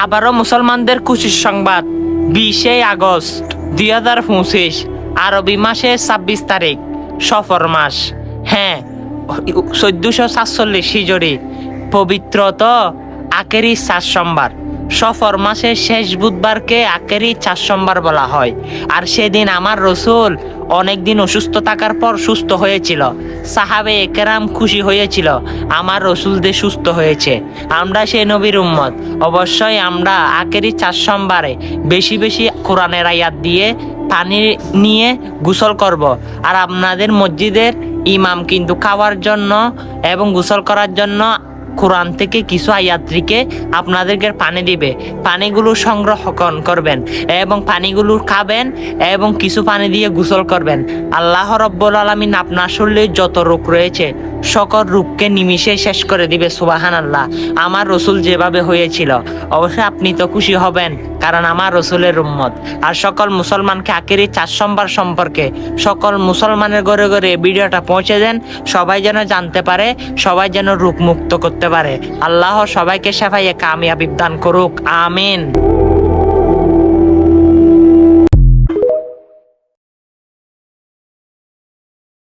আবারও মুসলমানদের খুশির সংবাদ, 20 আগস্ট 2025 আরবি মাসের 26 তারিখ, সফর মাস। হ্যাঁ, 1447 হিজরি, পবিত্রত আখেরি 4 সোমবার। সফর মাসের শেষ বুধবারকে আখেরি 4 সোমবার বলা হয়। আর সেদিন আমার রসুল অনেকদিন অসুস্থ থাকার পর সুস্থ হয়েছিল। সাহাবে একরাম খুশি হয়েছিল আমার রসুলদের সুস্থ হয়েছে। আমরা সেই নবীর উম্মত, অবশ্যই আমরা আখেরি 4 সোমবারে বেশি বেশি কোরআনের আয়াত দিয়ে পানি নিয়ে গোসল করব। আর আপনাদের মসজিদের ইমাম কিন্তু খাওয়ার জন্য এবং গোসল করার জন্য কোরআন থেকে কিছু আয়াত্রীকে আপনাদেরকে পানি দিবে। পানিগুলো সংগ্রহ করবেন এবং পানিগুলো খাবেন এবং কিছু পানি দিয়ে গোসল করবেন। আল্লাহ রব্বুল আলামিন আপনার শরীরে যত রোগ রয়েছে সকল রোগকে নিমিষে শেষ করে দিবে। সুবহানাল্লাহ। আমার রসুল যেভাবে হয়েছিল, অবশ্যই আপনি তো খুশি হবেন, কারণ আমার রসুলের উম্মত। আর সকল মুসলমানকে আখেরি 4 সোমবার সম্পর্কে সকল মুসলমানের ঘরে ঘরে ভিডিওটা পৌঁছে দেন, সবাই যেন জানতে পারে, সবাই যেন রোগ মুক্ত করতে পারে। আল্লাহ সবাইকে শাফায়ে কামিয়াবি দান করুক, আমিন।